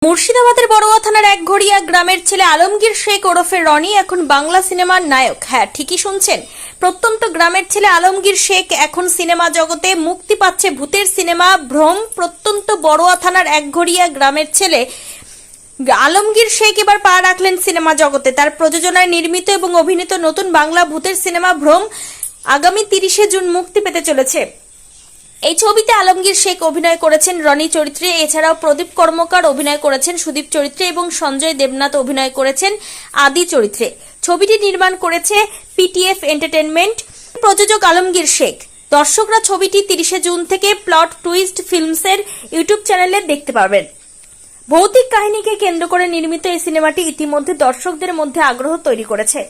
মুর্শিদাবাদের বড়ুয়া থানার একঘরিয়া গ্রামের ছেলে আলমগীর শেখ ওরফে রনি এখন বাংলা সিনেমার নায়ক। হ্যাঁ, ঠিকই শুনছেন, প্রত্যন্ত গ্রামের ছেলে আলমগীর শেখ এখন সিনেমা জগতে মুক্তি পাচ্ছে ভূতের সিনেমা ভ্রম। প্রত্যন্ত বড়ুয়া থানার একঘরিয়া গ্রামের ছেলে আলমগীর শেখ এবার পা রাখলেন সিনেমা জগতে। তার প্রযোজনায় নির্মিত এবং অভিনীত নতুন বাংলা ভূতের সিনেমা ভ্রম আগামী 30শে জুন মুক্তি পেতে চলেছে। এই ছবিতে আলমগীর শেখ অভিনয় করেছেন রনি চরিত্রে, এছাড়াও প্রদীপ কর্মকার অভিনয় করেছেন সুদীপ চরিত্রে এবং সঞ্জয় দেবনাথ অভিনয় করেছেন আদি চরিত্রে। ছবিটি নির্মাণ করেছে পিটিএফ এন্টারটেইনমেন্ট, প্রযোজক আলমগীর শেখ। দর্শকরা ছবিটি 30শে জুন থেকে প্লট টুইস্ট ফিল্মসের ইউটিউব চ্যানেলে দেখতে পাবেন। ভৌতিক কাহিনীকে কেন্দ্র করে নির্মিত এই সিনেমাটি ইতিমধ্যে দর্শকদের মধ্যে আগ্রহ তৈরি করেছে।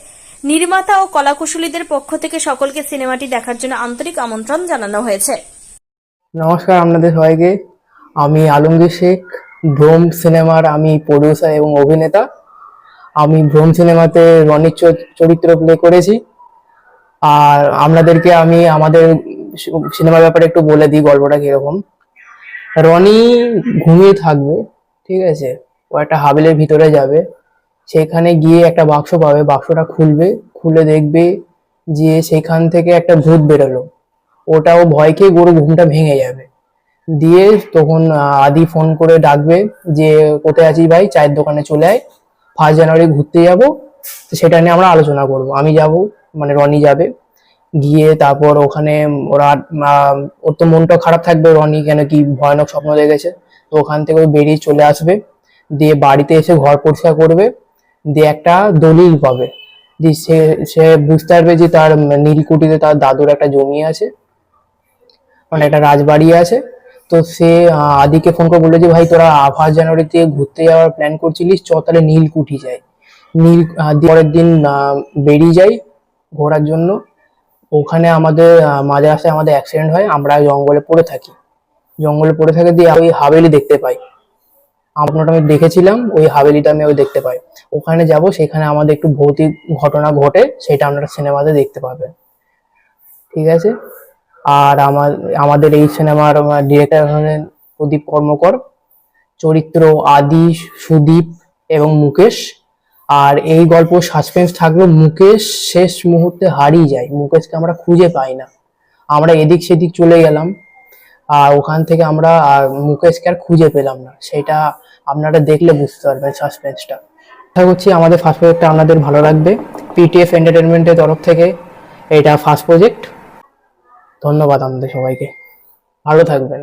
নির্মাতা ও কলাকুশলীদের পক্ষ থেকে সকলকে সিনেমাটি দেখার জন্য আন্তরিক আমন্ত্রণ জানানো হয়েছে। নমস্কার আপনাদের সবাইকে। আমি আলমগীর শেখ, ভ্রম সিনেমার আমি প্রডিউসার এবং অভিনেতা। আমি ভ্রম সিনেমাতে রনির চরিত্র প্লে করেছি। আর আপনাদেরকে আমি আমাদের সিনেমার ব্যাপারে একটু বলে দিই গল্পটা কিরকম। রনি ঘুমিয়ে থাকবে, ঠিক আছে, ও একটা হাবেলের ভিতরে যাবে, সেখানে গিয়ে একটা বাক্স পাবে, বাক্সটা খুলবে, খুলে দেখবে যে সেখান থেকে একটা ভূত বেরোলো। ওটাও ভয় খেয়ে গরু ঘুমটা ভেঙে যাবে। দিয়ে তখন আদি ফোন করে ডাকবে যে কোথায় আছিস ভাই, চায়ের দোকানে চলে আয়, 1 জানুয়ারি ঘুরতে যাব। তো সেটা নিয়ে আমরা আলোচনা করব। আমি যাব, মানে রনি যাবে। গিয়ে তারপর ওখানে ওরা ওর তো মনটা খারাপ থাকবে, রনি কেন কি ভয়ানক স্বপ্ন দেখেছে। তো ওখান থেকে ওই বেরিয়ে চলে আসবে, দিয়ে বাড়িতে এসে ঘর পরিষ্কার করবে, দিয়ে একটা দলিল পাবে। দিয়ে সে বুঝতে পারবে যে তার নীলকুঠিতে তার দাদুর একটা জমি আছে, মানে একটা রাজবাড়ি আছে। তো সে আদিকে ফোন করে বললো যে ভাই তোরা 1 জানুয়ারিতে ঘুরতে যাওয়ার প্ল্যান করছিলিস, চ তাহলে নীলকুঠি যাই। পরের দিন বেরিয়ে যাই ঘোরার জন্য। ওখানে আমাদের মাঝে রাস্তায় আমাদের অ্যাক্সিডেন্ট হয়, আমরা জঙ্গলে পড়ে থাকি। দিয়ে ওই হাভেলি দেখতে পাই। আপনারটা আমি দেখেছিলাম, ওই হাভেলিটা আমি ওই দেখতে পাই। ওখানে যাব, সেখানে আমাদের একটু ভৌতিক ঘটনা ঘটে, সেটা আপনারা সিনেমাতে দেখতে পাবেন, ঠিক আছে। আর আমাদের এই সিনেমার ডিরেক্টর হলেন প্রদীপ কর্মকার, চরিত্র আদি, সুদীপ এবং মুকেশ। আর এই গল্প সাসপেন্স থাকলেও মুকেশ শেষ মুহূর্তে হারিয়ে যায়, মুকেশকে আমরা খুঁজে পাই না। আমরা এদিক সেদিক চলে গেলাম, আর ওখান থেকে আমরা আর মুকেশকে আর খুঁজে পেলাম না। সেটা আপনারা দেখলে বুঝতে পারবেন সাসপেন্সটা। আশা করছি আমাদের ফার্স্ট প্রজেক্টটা আপনাদের ভালো লাগবে। পিটিএফ এন্টারটেইনমেন্টের তরফ থেকে এটা ফার্স্ট প্রজেক্ট। ধন্যবাদ আপনাদের সবাইকে, ভালো থাকবেন।